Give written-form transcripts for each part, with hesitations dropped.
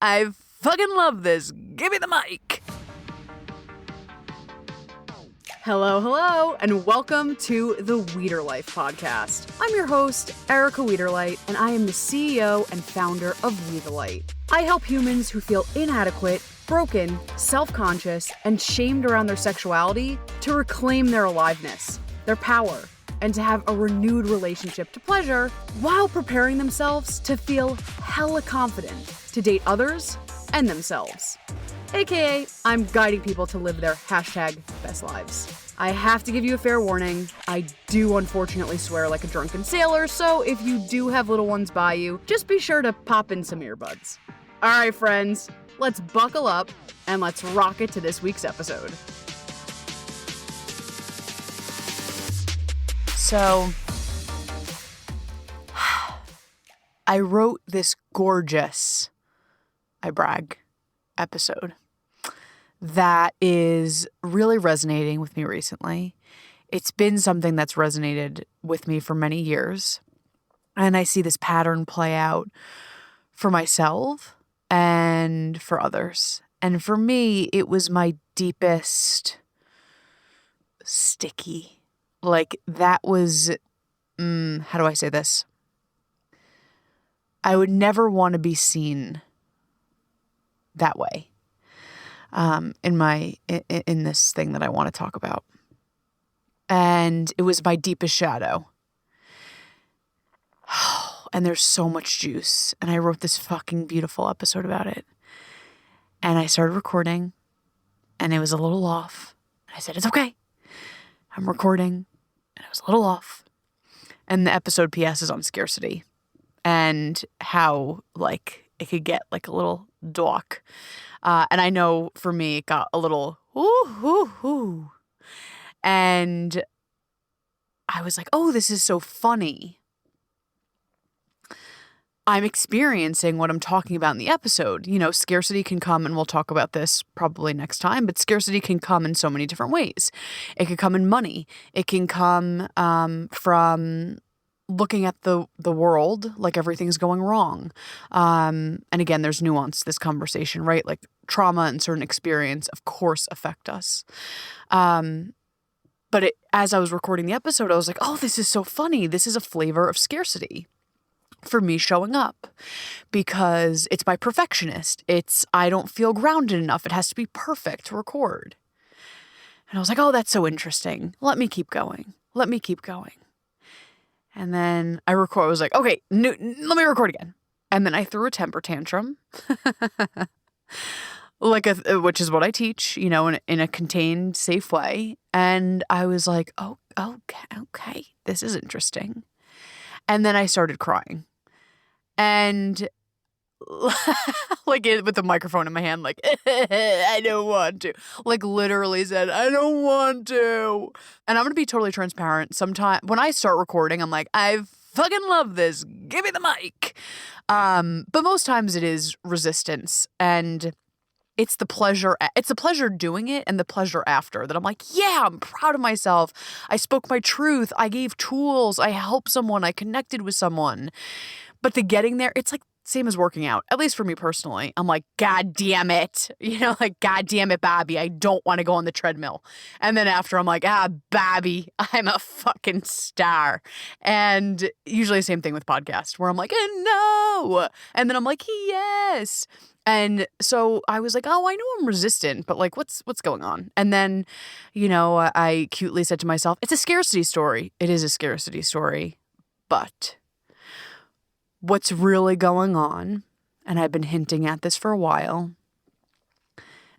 I fucking love this. Give me the mic. Hello, and welcome to the Weeder Life podcast. I'm your host, Erica Weederlight, and I am the CEO and founder of We the Light. I help humans who feel inadequate, broken, self-conscious, and shamed around their sexuality to reclaim their aliveness, their power, and to have a renewed relationship to pleasure while preparing themselves to feel hella confident to date others and themselves. AKA, I'm guiding people to live their #best lives. I have to give you a fair warning. I do unfortunately swear like a drunken sailor, so if you do have little ones by you, just be sure to pop in some earbuds. All right, friends, let's buckle up and let's rock it to this week's episode. So, I wrote this gorgeous, I brag, episode that is really resonating with me recently. It's been something that's resonated with me for many years, and I see this pattern play out for myself and for others. And for me, it was my deepest, sticky, that was, how do I say this? I would never want to be seen that way. In this thing that I want to talk about. And it was my deepest shadow. And there's so much juice. And I wrote this fucking beautiful episode about it. And I started recording, and it was a little off. And I said, it's okay. I'm recording, and it was a little off. And the episode PS is on scarcity and how, it could get a little dark. And I know for me, it got a little, ooh. And I was like, oh, this is so funny. I'm experiencing what I'm talking about in the episode. You know, scarcity can come, and we'll talk about this probably next time, but scarcity can come in so many different ways. It could come in money. It can come from looking at the world like everything's going wrong. And again, there's nuance to this conversation, right? Like trauma and certain experience, of course, affect us. But as I was recording the episode, I was like, oh, this is so funny. This is a flavor of scarcity for me showing up because it's my perfectionist. I don't feel grounded enough. It has to be perfect to record. And I was like, oh, that's so interesting. Let me keep going. And then I was like, okay, let me record again. And then I threw a temper tantrum, which is what I teach, in a contained, safe way. And I was like, oh, okay, this is interesting. And then I started crying. And with the microphone in my hand, I don't want to. Literally said, I don't want to. And I'm going to be totally transparent. Sometimes when I start recording, I'm like, I fucking love this. Give me the mic. But most times it is resistance. And it's the pleasure doing it and the pleasure after that I'm like, yeah, I'm proud of myself. I spoke my truth. I gave tools. I helped someone. I connected with someone. But the getting there, it's same as working out, at least for me personally. I'm like, God damn it. God damn it, Bobby. I don't want to go on the treadmill. And then after I'm like, Bobby, I'm a fucking star. And usually the same thing with podcasts where I'm like, no. And then I'm like, yes. And so I was like, oh, I know I'm resistant, but what's going on? And then, I cutely said to myself, it's a scarcity story. It is a scarcity story, but what's really going on, and I've been hinting at this for a while,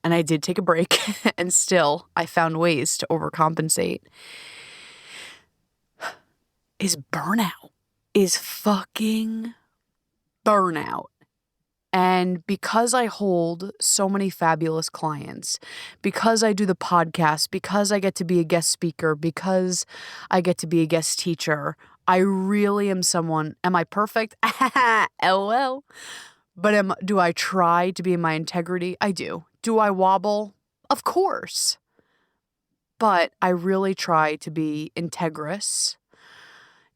and I did take a break, and still I found ways to overcompensate, is burnout. Is fucking burnout. And because I hold so many fabulous clients, because I do the podcast, because I get to be a guest speaker, because I get to be a guest teacher, I really am someone. Am I perfect? LOL. But do I try to be in my integrity? I do. Do I wobble? Of course. But I really try to be integrous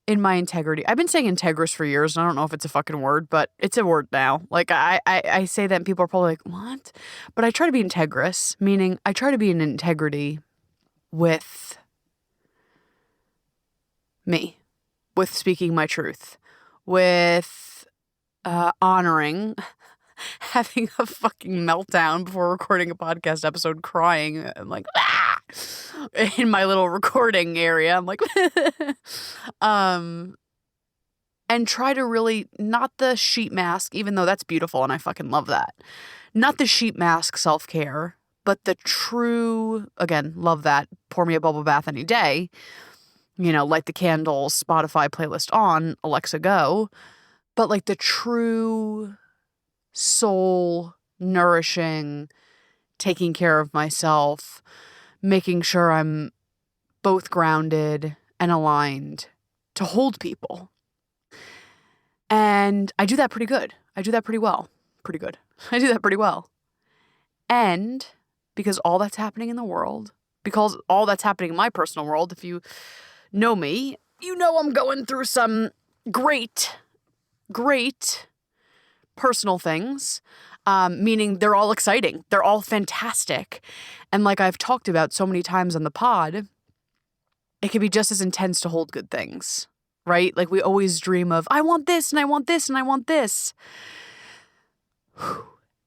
in my integrity. I've been saying integrous for years, and I don't know if it's a fucking word, but it's a word now. Like, I say that and people are probably like, what? But I try to be integrous, meaning I try to be in integrity with me, with speaking my truth, with honoring having a fucking meltdown before recording a podcast episode, crying. I'm like, ah! In my little recording area. I'm like, and try to really, not the sheet mask, even though that's beautiful and I fucking love that. Not the sheet mask self-care, but the true, again, love that. Pour me a bubble bath any day. Light the candles, Spotify playlist on, Alexa go. But like the true soul nourishing, taking care of myself, making sure I'm both grounded and aligned to hold people. And I do that pretty good. I do that pretty well. Pretty good. I do that pretty well. And because all that's happening in the world, because all that's happening in my personal world, if you know me, you know I'm going through some great personal things, meaning they're all exciting. They're all fantastic. And like I've talked about so many times on the pod, it can be just as intense to hold good things, right? Like we always dream of, I want this and I want this and I want this.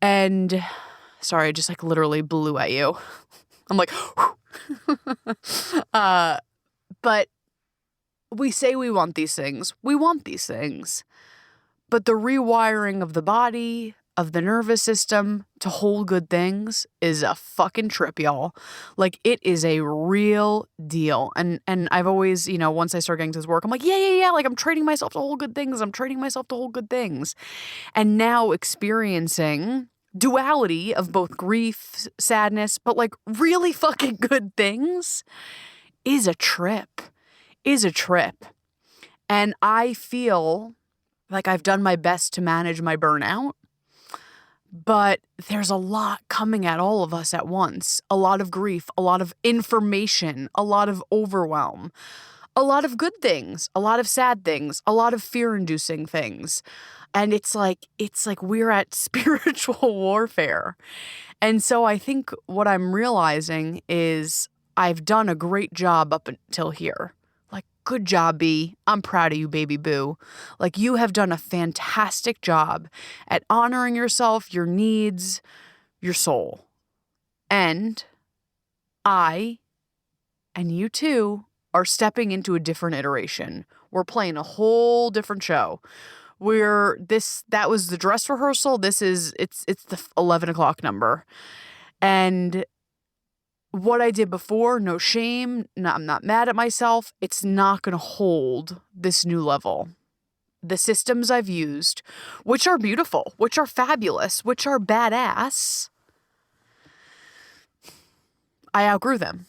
And sorry, I just like literally blew at you. I'm like, but we say we want these things. We want these things. But the rewiring of the body, of the nervous system to hold good things is a fucking trip, y'all. Like, it is a real deal. And I've always, once I start getting to this work, I'm like, yeah. Like, I'm training myself to hold good things. And now experiencing duality of both grief, sadness, but like really fucking good things is a trip. And I feel like I've done my best to manage my burnout, but there's a lot coming at all of us at once. A lot of grief, a lot of information, a lot of overwhelm, a lot of good things, a lot of sad things, a lot of fear-inducing things. And it's like we're at spiritual warfare. And so I think what I'm realizing is I've done a great job up until here. Good job, B. I'm proud of you, baby boo. Like, you have done a fantastic job at honoring yourself, your needs, your soul. And I, and you too, are stepping into a different iteration. We're playing a whole different show. That was the dress rehearsal. It's the 11 o'clock number. And what I did before, no shame, I'm not mad at myself. It's not going to hold this new level. The systems I've used, which are beautiful, which are fabulous, which are badass, I outgrew them.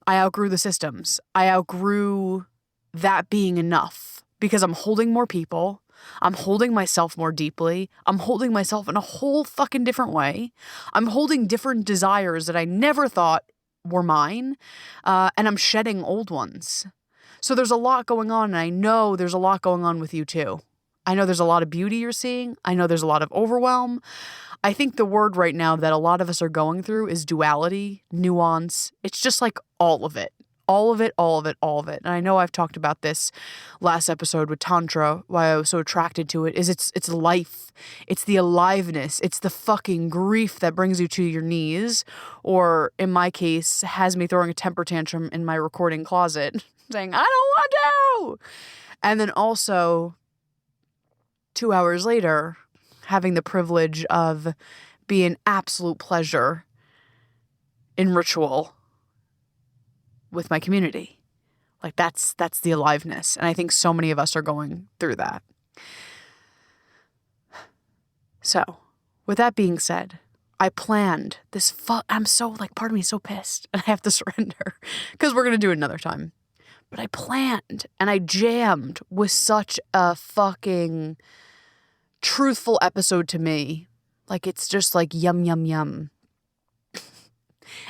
I outgrew the systems. I outgrew that being enough because I'm holding more people. I'm holding myself more deeply. I'm holding myself in a whole fucking different way. I'm holding different desires that I never thought were mine, and I'm shedding old ones. So there's a lot going on, and I know there's a lot going on with you too. I know there's a lot of beauty you're seeing. I know there's a lot of overwhelm. I think the word right now that a lot of us are going through is duality, nuance. It's just like all of it. All of it. And I know I've talked about this last episode with Tantra, why I was so attracted to it, is it's life. It's the aliveness. It's the fucking grief that brings you to your knees, or in my case, has me throwing a temper tantrum in my recording closet, saying, I don't want to! And then also, 2 hours later, having the privilege of being absolute pleasure in ritual with my community. Like that's the aliveness. And I think so many of us are going through that. So with that being said, I planned this I'm so like, part of me is so pissed and I have to surrender because we're going to do it another time. But I planned and I jammed with such a fucking truthful episode to me. Like, it's just like yum, yum, yum.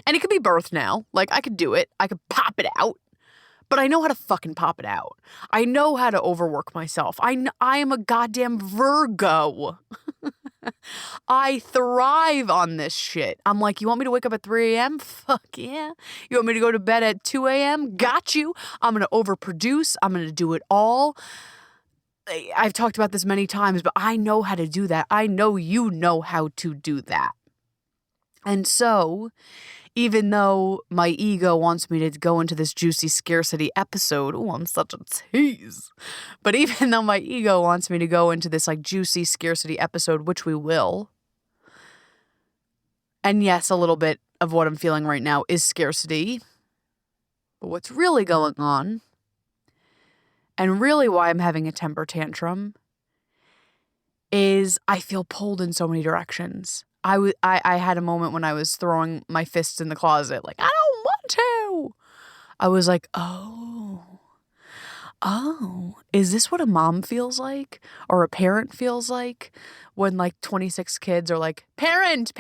And it could be birth now. Like, I could do it. I could pop it out. but I know how to fucking pop it out. I know how to overwork myself. I am a goddamn Virgo. I thrive on this shit. I'm like, you want me to wake up at 3 a.m.? Fuck yeah. You want me to go to bed at 2 a.m.? Got you. I'm going to overproduce. I'm going to do it all. I've talked about this many times, but I know how to do that. I know you know how to do that. And so, even though my ego wants me to go into this juicy scarcity episode, oh, I'm such a tease. But even though my ego wants me to go into this like juicy scarcity episode, which we will, and yes, a little bit of what I'm feeling right now is scarcity, but what's really going on, and really why I'm having a temper tantrum, is I feel pulled in so many directions. I had a moment when I was throwing my fists in the closet, like, I don't want to. I was like, oh, is this what a mom feels like? Or a parent feels like? When like 26 kids are like, parent.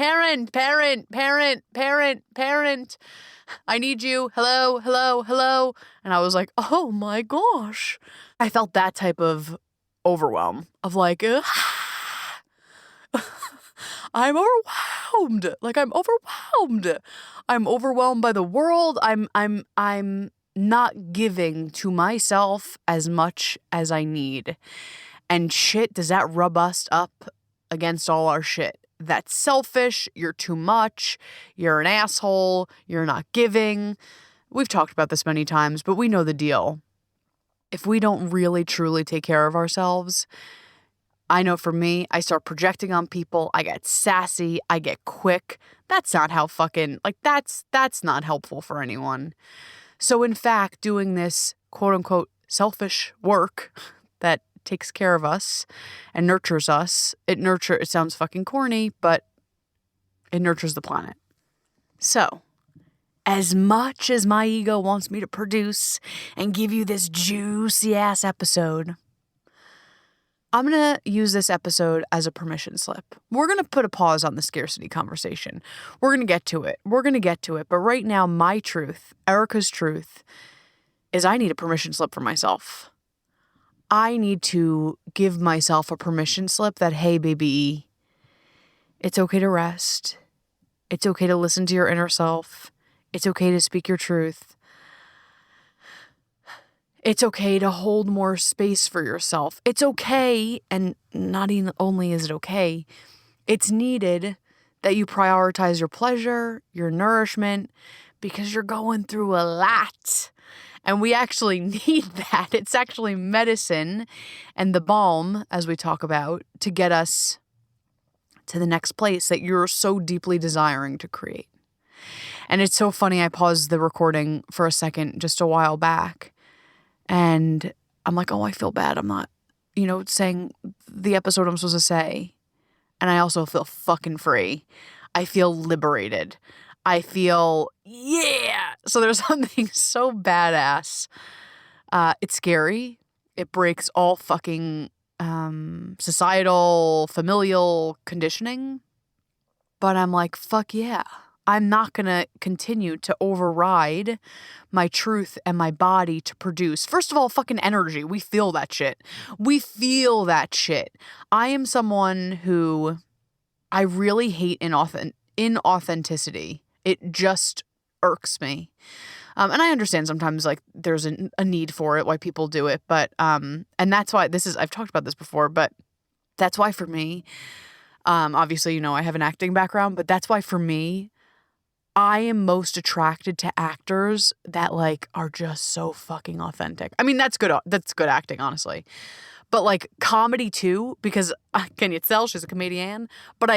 I need you. Hello. And I was like, oh my gosh. I felt that type of overwhelm of like, I'm overwhelmed. Like I'm overwhelmed. I'm overwhelmed by the world. I'm not giving to myself as much as I need. And shit, does that rub us up against all our shit? That's selfish. You're too much. You're an asshole. You're not giving. We've talked about this many times, but we know the deal. If we don't really truly take care of ourselves, I know for me, I start projecting on people. I get sassy. I get quick. That's not how that's not helpful for anyone. So in fact, doing this quote unquote selfish work that takes care of us and nurtures us, it sounds fucking corny, but it nurtures the planet. So, as much as my ego wants me to produce and give you this juicy ass episode, I'm going to use this episode as a permission slip. We're going to put a pause on the scarcity conversation. We're going to get to it. But right now, my truth, Erica's truth, is I need a permission slip for myself. I need to give myself a permission slip that, hey, baby, it's okay to rest. It's okay to listen to your inner self. It's okay to speak your truth. It's okay to hold more space for yourself. It's okay, and not even only is it okay, it's needed that you prioritize your pleasure, your nourishment, because you're going through a lot. And we actually need that. It's actually medicine and the balm, as we talk about, to get us to the next place that you're so deeply desiring to create. And it's so funny, I paused the recording for a second just a while back. And I'm like, oh, I feel bad. I'm not, saying the episode I'm supposed to say. And I also feel fucking free. I feel liberated. I feel, yeah. So there's something so badass. It's scary. It breaks all fucking societal, familial conditioning. But I'm like, fuck yeah. I'm not going to continue to override my truth and my body to produce. First of all, fucking energy. We feel that shit. I am someone who I really hate inauthenticity. It just irks me. And I understand sometimes like there's a need for it, why people do it. But, and that's why I've talked about this before, but that's why for me, obviously, I have an acting background, but that's why for me, I am most attracted to actors that like are just so fucking authentic. I mean, that's good acting, honestly. But like comedy too, because can you tell she's a comedian? But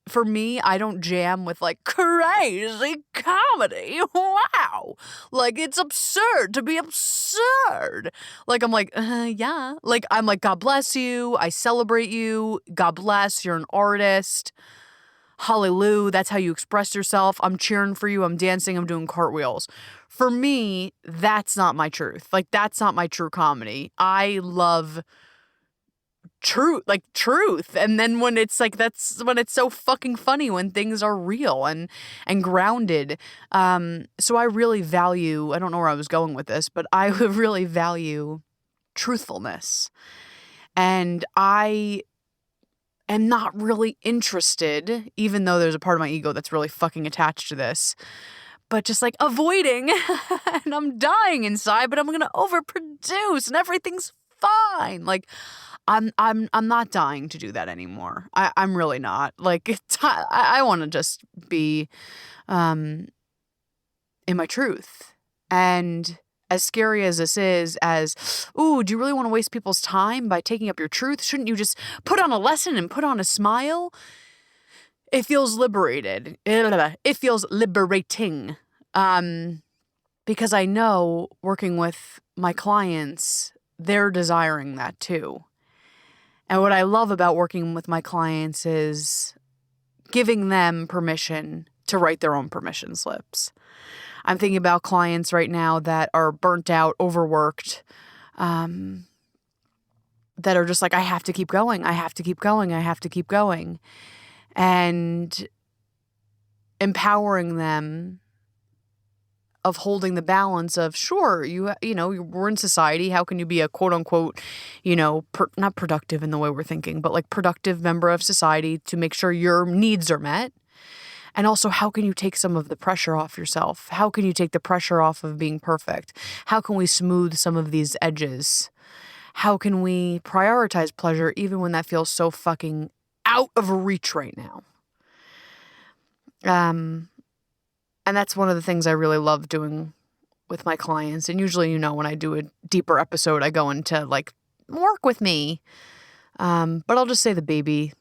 for me, I don't jam with like crazy comedy. Wow. Like it's absurd to be absurd. Like I'm like, yeah. Like I'm like, God bless you. I celebrate you. God bless. You're an artist. Hallelujah, that's how you express yourself. I'm cheering for you. I'm dancing. I'm doing cartwheels. For me, that's not my truth. Like, that's not my true comedy. I love truth. And then when it's like, that's when it's so fucking funny when things are real and grounded. So I really value, I don't know where I was going with this, but I would really value truthfulness. And I am not really interested, even though there's a part of my ego that's really fucking attached to this, but just like avoiding and I'm dying inside, but I'm going to overproduce and everything's fine. Like, I'm not dying to do that anymore. I'm really not. Like, I want to just be in my truth. And as scary as this is, do you really want to waste people's time by taking up your truth? Shouldn't you just put on a lesson and put on a smile? It feels liberated. It feels liberating. Because I know working with my clients, they're desiring that too. And what I love about working with my clients is giving them permission to write their own permission slips. I'm thinking about clients right now that are burnt out, overworked, that are just like, I have to keep going. I have to keep going. I have to keep going. And empowering them of holding the balance of, sure, you know, we're in society. How can you be a quote unquote, not productive in the way we're thinking, but like productive member of society to make sure your needs are met? And also, how can you take some of the pressure off yourself? How can you take the pressure off of being perfect? How can we smooth some of these edges? How can we prioritize pleasure even when that feels so fucking out of reach right now? And that's one of the things I really love doing with my clients. And usually, when I do a deeper episode, I go into like, work with me. But I'll just say the baby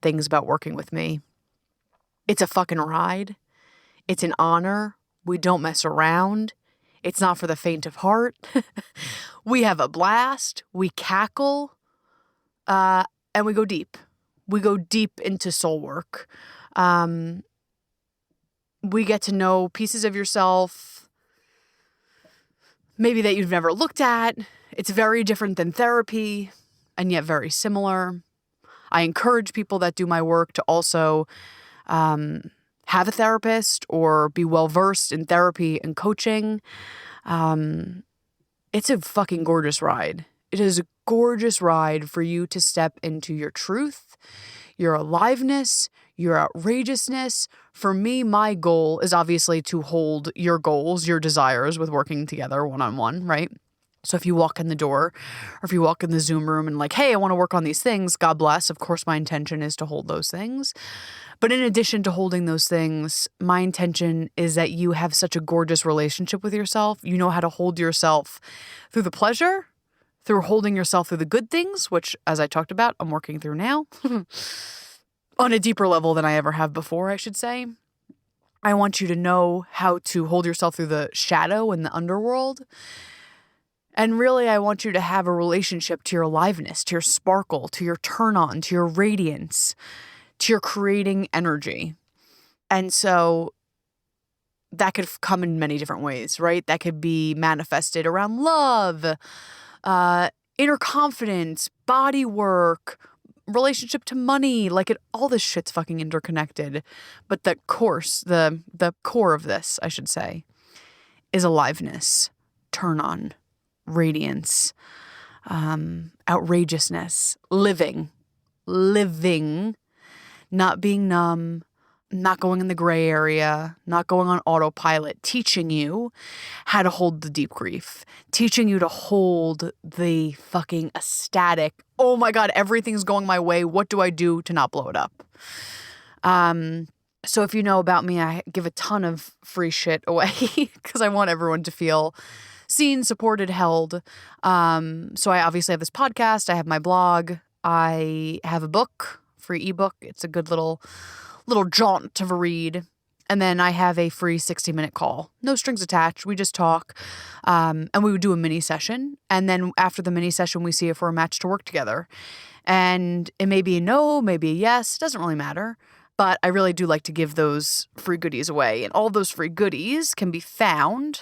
things about working with me. It's a fucking ride. It's an honor. We don't mess around. It's not for the faint of heart. We have a blast. We cackle. And we go deep. We go deep into soul work. We get to know pieces of yourself, maybe that you've never looked at. It's very different than therapy, and yet very similar. I encourage people that do my work to also have a therapist or be well-versed in therapy and coaching. It's a fucking gorgeous ride. It is a gorgeous ride for you to step into your truth, your aliveness, your outrageousness. For me, my goal is obviously to hold your goals, your desires with working together one-on-one, right? So if you walk in the door or if you walk in the Zoom room and like, hey, I want to work on these things, God bless. Of course, my intention is to hold those things. But in addition to holding those things, my intention is that you have such a gorgeous relationship with yourself. You know how to hold yourself through the pleasure, through holding yourself through the good things, which, as I talked about, I'm working through now. On a deeper level than I ever have before, I should say. I want you to know how to hold yourself through the shadow and the underworld. And really, I want you to have a relationship to your aliveness, to your sparkle, to your turn on, to your radiance, to your creating energy. And so that could come in many different ways, right? That could be manifested around love, inner confidence, body work, relationship to money, all this shit's fucking interconnected. But the core of this, I should say, is aliveness, turn on, radiance, outrageousness, living, not being numb, not going in the gray area, not going on autopilot, teaching you how to hold the deep grief, teaching you to hold the fucking ecstatic, oh my God, everything's going my way. What do I do to not blow it up? So if you know about me, I give a ton of free shit away because I want everyone to feel seen, supported, held. So I obviously have this podcast. I have my blog. I have a book, free ebook. It's a good little jaunt of a read. And then I have a free 60-minute call. No strings attached. We just talk. And we would do a mini session. And then after the mini session, we see if we're a match to work together. And it may be a no, maybe a yes. It doesn't really matter. But I really do like to give those free goodies away. And all those free goodies can be found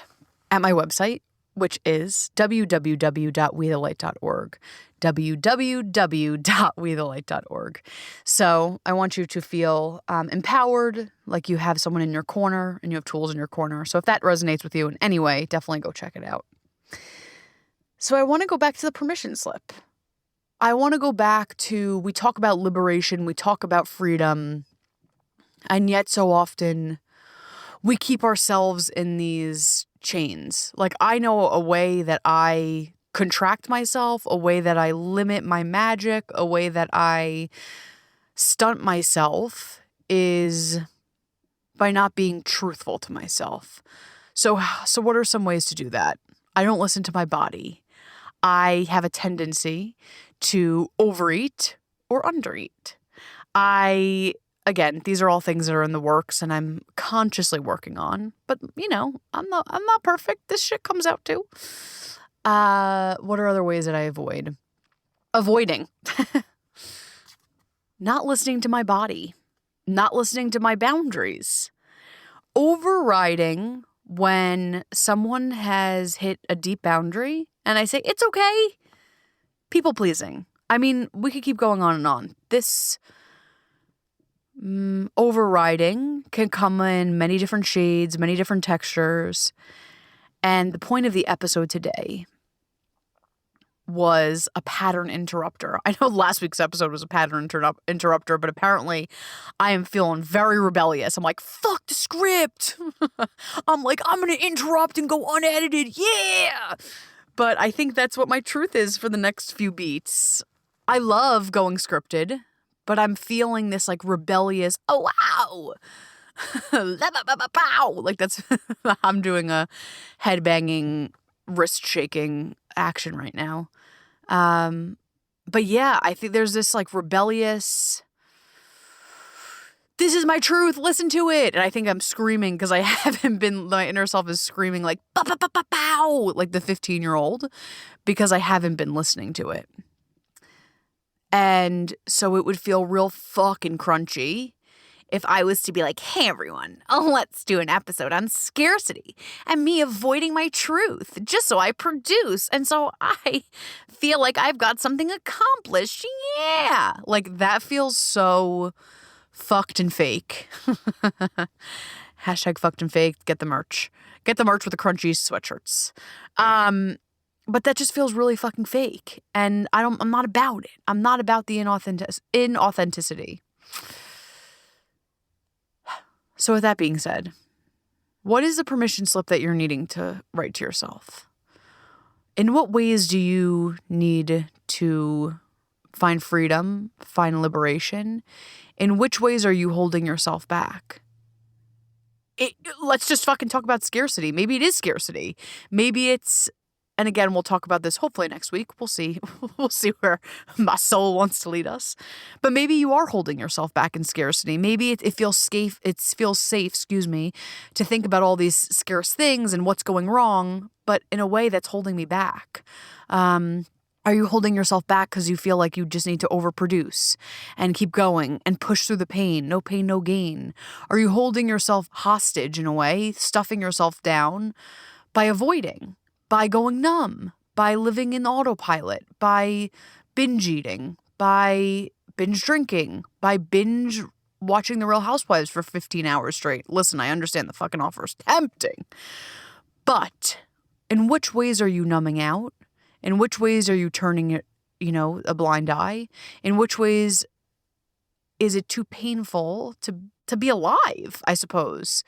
at my website, which is www.wethelight.org. www.wethelight.org. So I want you to feel empowered, like you have someone in your corner and you have tools in your corner. So if that resonates with you in any way, definitely go check it out. So I want to go back to the permission slip. I want to go back to, we talk about liberation, we talk about freedom, and yet so often we keep ourselves in these chains. Like, I know a way that I contract myself, a way that I limit my magic, a way that I stunt myself is by not being truthful to myself. So what are some ways to do that? I don't listen to my body. I have a tendency to overeat or undereat. Again, these are all things that are in the works and I'm consciously working on. But, I'm not perfect. This shit comes out too. What are other ways that I avoid? Avoiding. Not listening to my body. Not listening to my boundaries. Overriding when someone has hit a deep boundary and I say, it's okay. People pleasing. I mean, we could keep going on and on. This overriding can come in many different shades, many different textures. And the point of the episode today was a pattern interrupter. I know last week's episode was a pattern interrupter, but apparently I am feeling very rebellious. I'm like, fuck the script. I'm like, I'm going to interrupt and go unedited. Yeah. But I think that's what my truth is for the next few beats. I love going scripted, but I'm feeling this like rebellious, oh, wow. Like that's, I'm doing a headbanging, wrist shaking action right now. But yeah, I think there's this like rebellious, this is my truth, listen to it. And I think I'm screaming because I haven't been, my inner self is screaming like, pow, like the 15-year-old, because I haven't been listening to it. And so it would feel real fucking crunchy if I was to be like, hey, everyone, let's do an episode on scarcity and me avoiding my truth just so I produce. And so I feel like I've got something accomplished. Yeah. Like that feels so fucked and fake. Hashtag fucked and fake. Get the merch. Get the merch with the crunchy sweatshirts. But that just feels really fucking fake. And I'm not about it. I'm not about the inauthenticity. So with that being said, what is the permission slip that you're needing to write to yourself? In what ways do you need to find freedom, find liberation? In which ways are you holding yourself back? Let's just fucking talk about scarcity. Maybe it is scarcity. Maybe it's, and again, we'll talk about this hopefully next week. We'll see. We'll see where my soul wants to lead us. But maybe you are holding yourself back in scarcity. Maybe it feels safe. It feels safe, to think about all these scarce things and what's going wrong, but in a way that's holding me back. Are you holding yourself back because you feel like you just need to overproduce and keep going and push through the pain? No pain, no gain. Are you holding yourself hostage in a way, stuffing yourself down by avoiding? By going numb, by living in autopilot, by binge eating, by binge drinking, by binge watching The Real Housewives for 15 hours straight. Listen, I understand the fucking offer is tempting. But in which ways are you numbing out? In which ways are you turning it, a blind eye? In which ways is it too painful to be alive, I suppose?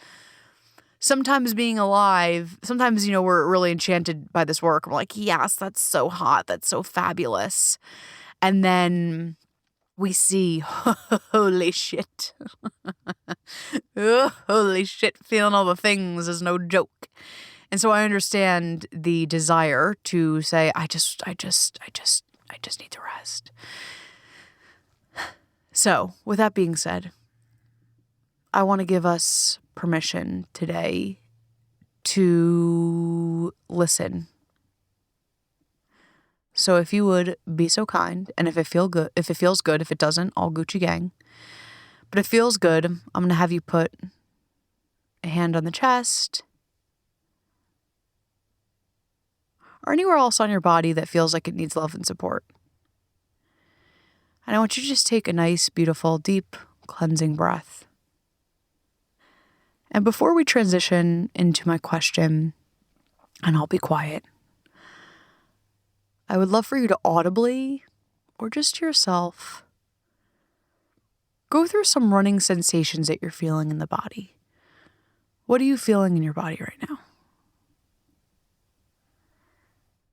Sometimes being alive, sometimes, we're really enchanted by this work. We're like, yes, that's so hot. That's so fabulous. And then we see, holy shit. Oh, holy shit, feeling all the things is no joke. And so I understand the desire to say, I just need to rest. So with that being said, I want to give us permission today to listen. So if you would be so kind, and if it feels good, if it doesn't, all Gucci gang. But it feels good, I'm going to have you put a hand on the chest, or anywhere else on your body that feels like it needs love and support. And I want you to just take a nice, beautiful, deep, cleansing breath. And before we transition into my question, and I'll be quiet, I would love for you to audibly, or just to yourself, go through some running sensations that you're feeling in the body. What are you feeling in your body right now?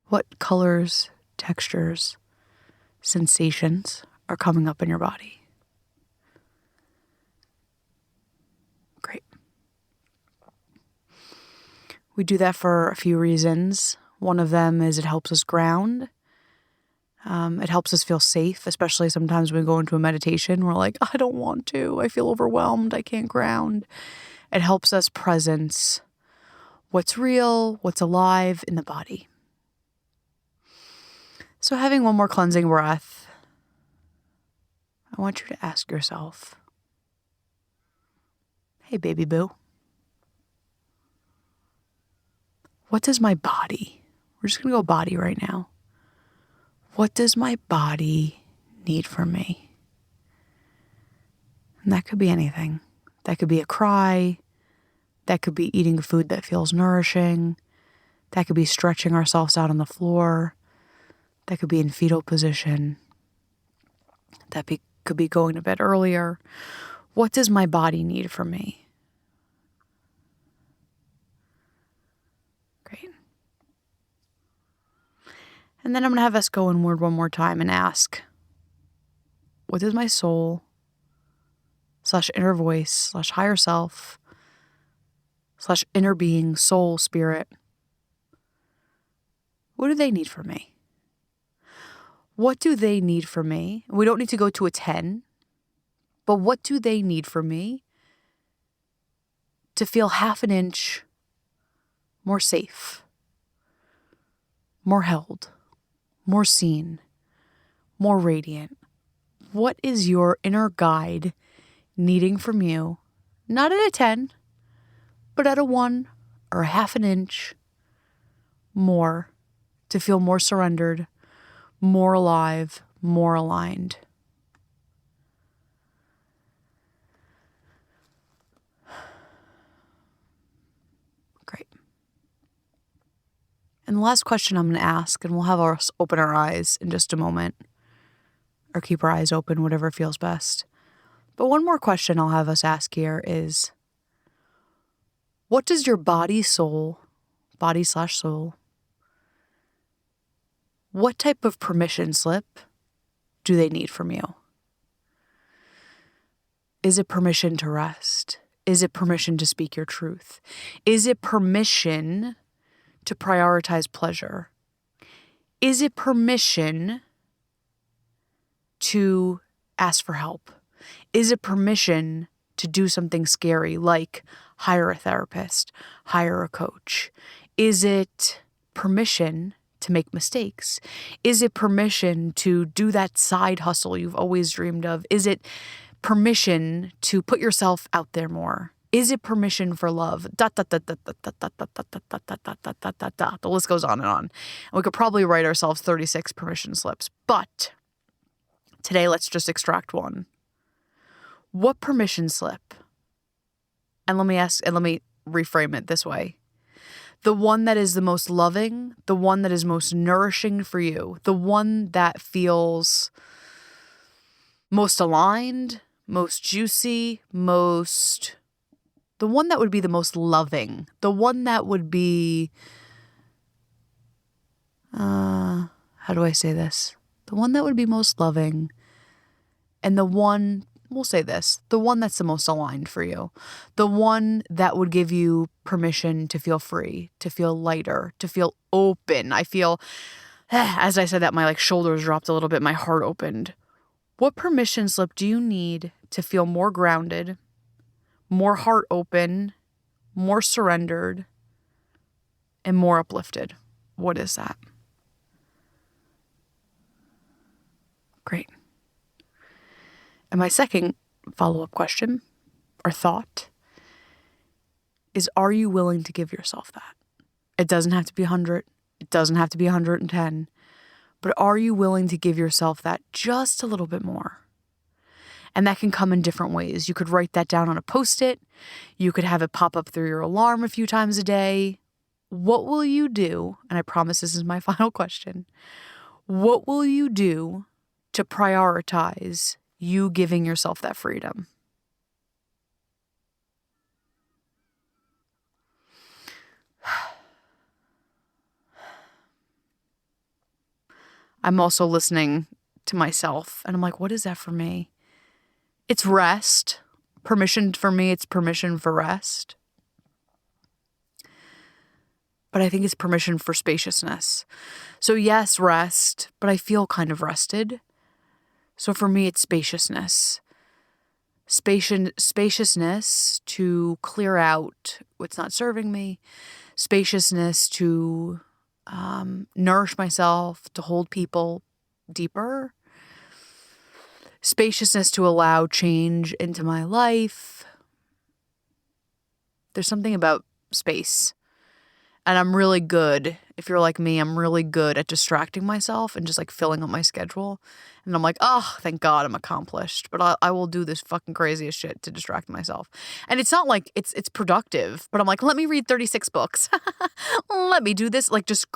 What colors, textures, sensations are coming up in your body? Great. We do that for a few reasons. One of them is it helps us ground. It helps us feel safe, especially sometimes when we go into a meditation. We're like, I don't want to. I feel overwhelmed. I can't ground. It helps us presence what's real, what's alive in the body. So having one more cleansing breath, I want you to ask yourself, hey, baby boo, what does my body, we're just going to go body right now. What does my body need from me? And that could be anything. That could be a cry. That could be eating food that feels nourishing. That could be stretching ourselves out on the floor. That could be in fetal position. Could be going to bed earlier. What does my body need from me? Great. And then I'm going to have us go inward one more time and ask, what does my soul / inner voice / higher self / inner being, soul, spirit, what do they need from me? What do they need from me? We don't need to go to a 10, but what do they need from me to feel half an inch more safe, more held, more seen, more radiant? What is your inner guide needing from you? Not at a 10, but at a 1 or a half an inch more to feel more surrendered, more alive, more aligned. Great. And the last question I'm going to ask, and we'll have us open our eyes in just a moment, or keep our eyes open, whatever feels best. But one more question I'll have us ask here is, what does your body / soul, what type of permission slip do they need from you? Is it permission to rest? Is it permission to speak your truth? Is it permission to prioritize pleasure? Is it permission to ask for help? Is it permission to do something scary like hire a therapist, hire a coach? Is it permission to make mistakes? Is it permission to do that side hustle you've always dreamed of? Is it permission to put yourself out there more? Is it permission for love? The list goes on and on. And we could probably write ourselves 36 permission slips. But today, let's just extract one. What permission slip? And let me reframe it this way. The one that is the most loving, the one that is most nourishing for you, the one that feels most aligned, most juicy, the one that would be the most loving, the one that would be, how do I say this? The one that would be most loving, and the one, we'll say this, the one that's the most aligned for you, the one that would give you permission to feel free, to feel lighter, to feel open. I feel, as I said that, my shoulders dropped a little bit, my heart opened. What permission slip do you need to feel more grounded, more heart open, more surrendered, and more uplifted? What is that? Great. And my second follow-up question or thought is, are you willing to give yourself that? It doesn't have to be 100. It doesn't have to be 110. But are you willing to give yourself that just a little bit more? And that can come in different ways. You could write that down on a Post-it. You could have it pop up through your alarm a few times a day. What will you do? And I promise this is my final question. What will you do to prioritize you giving yourself that freedom? I'm also listening to myself and I'm like, what is that for me? It's rest. Permission for me, it's permission for rest. But I think it's permission for spaciousness. So yes, rest, but I feel kind of rested. So for me, it's spaciousness. Spaciousness to clear out what's not serving me. Spaciousness to nourish myself, to hold people deeper. Spaciousness to allow change into my life. There's something about space. And I'm really good, if you're like me, I'm really good at distracting myself and just like filling up my schedule. And I'm like, oh, thank God I'm accomplished. But I will do this fucking craziest shit to distract myself. And it's not like it's productive, but I'm like, let me read 36 books. Let me do this. Like just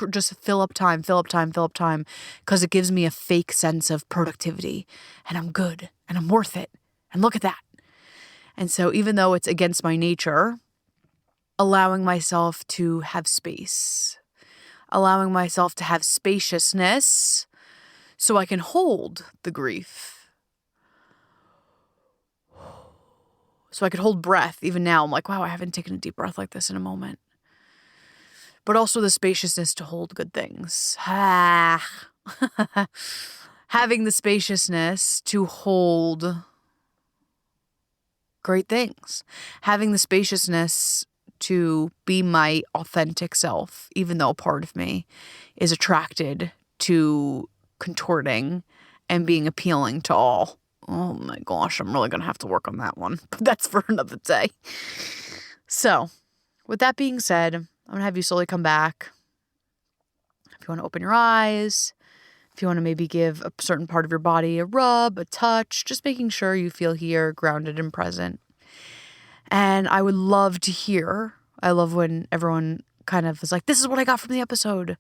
fill up time. Because it gives me a fake sense of productivity. And I'm good. And I'm worth it. And look at that. And so even though it's against my nature, allowing myself to have space, allowing myself to have spaciousness so I can hold the grief. So I could hold breath. Even now, I'm like, wow, I haven't taken a deep breath like this in a moment. But also the spaciousness to hold good things. Having the spaciousness to hold great things. Having the spaciousness to be my authentic self, even though a part of me is attracted to contorting and being appealing to all. Oh my gosh, I'm really going to have to work on that one. But that's for another day. So, with that being said, I'm going to have you slowly come back. If you want to open your eyes, if you want to maybe give a certain part of your body a rub, a touch, just making sure you feel here, grounded and present. And I would love to hear, I love when everyone kind of is like, this is what I got from the episode.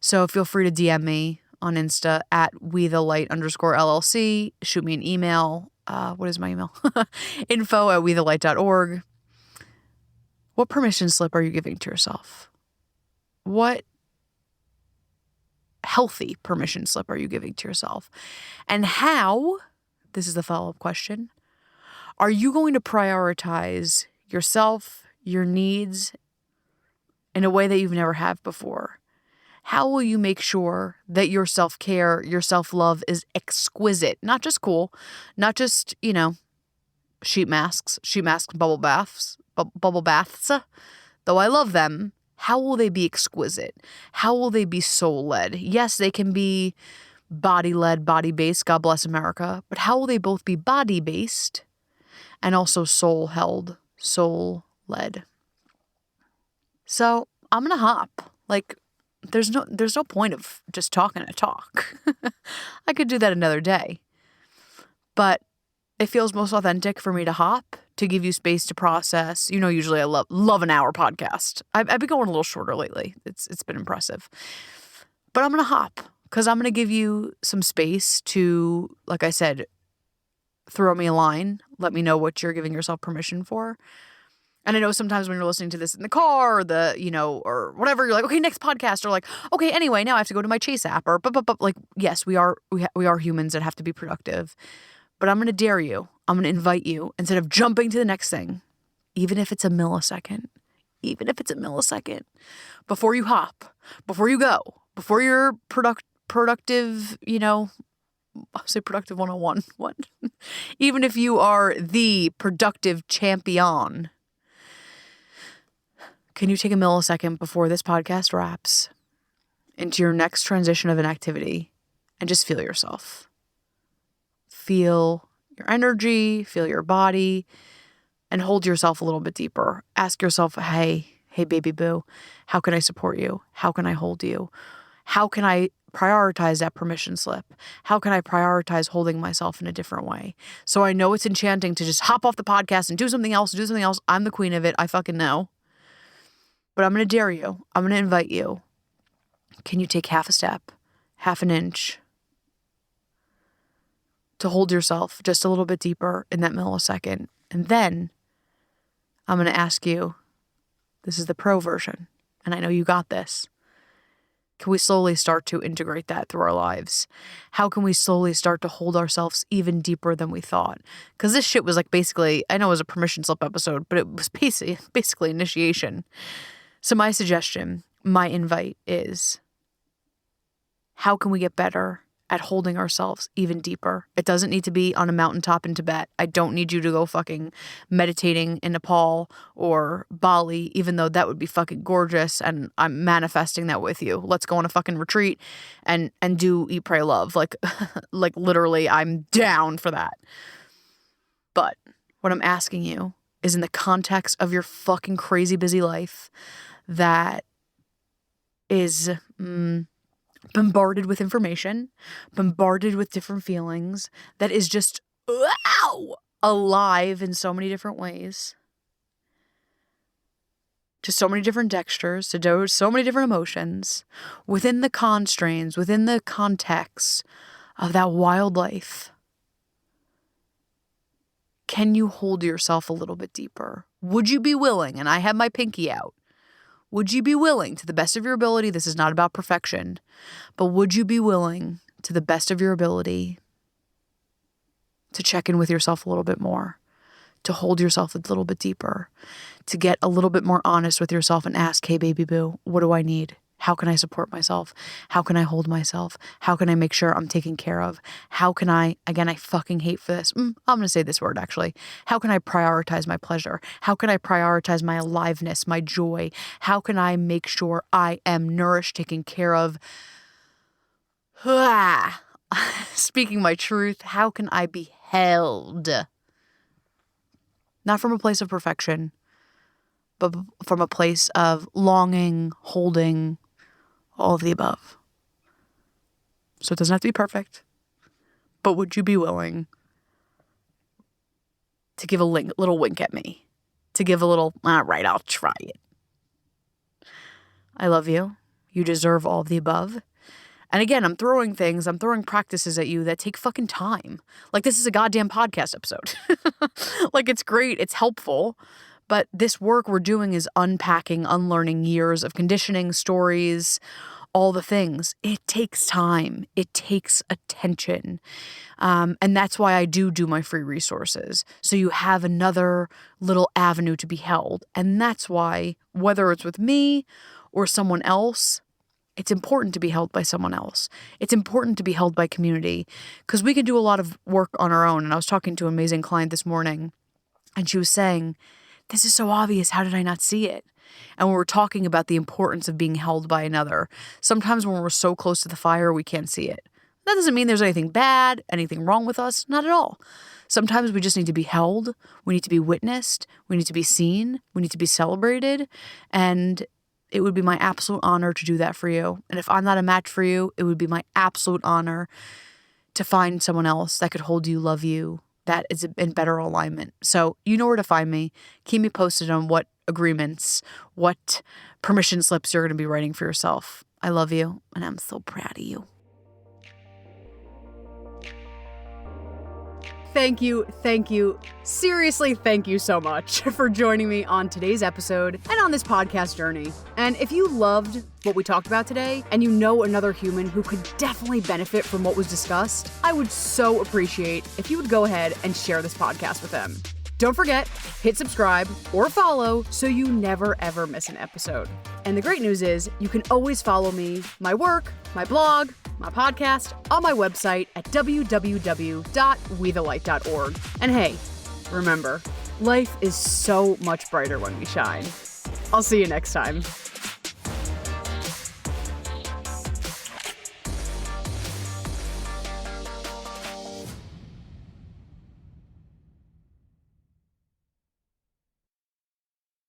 So feel free to DM me on Insta at WeTheLight_LLC. Shoot me an email. What is my email? info@wethelight.org. What permission slip are you giving to yourself? What healthy permission slip are you giving to yourself? And how, this is the follow-up question, are you going to prioritize yourself, your needs, in a way that you've never have before? How will you make sure that your self-care, your self-love is exquisite? Not just cool, not just, sheet masks, bubble baths, though I love them. How will they be exquisite? How will they be soul-led? Yes, they can be body-led, body-based, God bless America, but how will they both be body-based and also soul-held, soul-led? So I'm going to hop. Like, there's no point of just talking to talk. I could do that another day. But it feels most authentic for me to hop, to give you space to process. Usually I love an hour podcast. I've been going a little shorter lately. It's been impressive. But I'm going to hop because I'm going to give you some space to, like I said, throw me a line. Let me know what you're giving yourself permission for. And I know sometimes when you're listening to this in the car or or whatever, you're like, okay, next podcast, or like, okay, anyway, now I have to go to my Chase app, or but like, yes, we are humans that have to be productive. But I'm going to dare you. I'm going to invite you, instead of jumping to the next thing, even if it's a millisecond, before you hop, before you go, before you're productive, I'll say productive 101. What? Even if you are the productive champion, can you take a millisecond before this podcast wraps into your next transition of an activity and just feel yourself? Feel your energy, feel your body, and hold yourself a little bit deeper. Ask yourself, hey, hey, baby boo, how can I support you? How can I hold you? How can I prioritize that permission slip? How can I prioritize holding myself in a different way? So I know it's enchanting to just hop off the podcast and do something else. I'm the queen of it. I fucking know. But I'm going to dare you. I'm going to invite you. Can you take half a step, half an inch to hold yourself just a little bit deeper in that millisecond? And then I'm going to ask you, this is the pro version, and I know you got this. Can we slowly start to integrate that through our lives? How can we slowly start to hold ourselves even deeper than we thought? Because this shit was like basically, I know it was a permission slip episode, but it was basically initiation. So my suggestion, my invite is, how can we get better at holding ourselves even deeper? It doesn't need to be on a mountaintop in Tibet. I don't need you to go fucking meditating in Nepal or Bali, even though that would be fucking gorgeous, and I'm manifesting that with you. Let's go on a fucking retreat and do Eat, Pray, Love. Like literally, I'm down for that. But what I'm asking you is, in the context of your fucking crazy busy life that is bombarded with information, bombarded with different feelings, that is just alive in so many different ways, to so many different textures, to so many different emotions, within the constraints, within the context of that wild life. Can you hold yourself a little bit deeper? Would you be willing, and I have my pinky out, would you be willing, to the best of your ability, this is not about perfection, but would you be willing, to the best of your ability, to check in with yourself a little bit more, to hold yourself a little bit deeper, to get a little bit more honest with yourself and ask, hey, baby boo, what do I need? How can I support myself? How can I hold myself? How can I make sure I'm taken care of? How can I, again, I fucking hate for this. I'm going to say this word actually. How can I prioritize my pleasure? How can I prioritize my aliveness, my joy? How can I make sure I am nourished, taken care of? Speaking my truth, how can I be held? Not from a place of perfection, but from a place of longing, holding, all of the above. So it doesn't have to be perfect, but would you be willing to give a little wink at me? To give a little, all right, I'll try it. I love you. You deserve all of the above. And again, I'm throwing practices at you that take fucking time. Like, this is a goddamn podcast episode. Like, it's great, it's helpful. But this work we're doing is unpacking, unlearning years of conditioning, stories, all the things. It takes time. It takes attention. And that's why I do my free resources. So you have another little avenue to be held. And that's why, whether it's with me or someone else, it's important to be held by someone else. It's important to be held by community, because we can do a lot of work on our own. And I was talking to an amazing client this morning, and she was saying, this is so obvious. How did I not see it? And we were talking about the importance of being held by another. Sometimes when we're so close to the fire, we can't see it. That doesn't mean there's anything bad, anything wrong with us. Not at all. Sometimes we just need to be held. We need to be witnessed. We need to be seen. We need to be celebrated. And it would be my absolute honor to do that for you. And if I'm not a match for you, it would be my absolute honor to find someone else that could hold you, love you, that is in better alignment. So you know where to find me. Keep me posted on what agreements, what permission slips you're going to be writing for yourself. I love you, and I'm so proud of you. Thank you, seriously thank you so much for joining me on today's episode and on this podcast journey. And if you loved what we talked about today, and you know another human who could definitely benefit from what was discussed, I would so appreciate if you would go ahead and share this podcast with them. Don't forget, hit subscribe or follow so you never ever miss an episode. And the great news is you can always follow me, my work, my blog, my podcast on my website at www.wethelight.org. And hey, remember, life is so much brighter when we shine. I'll see you next time.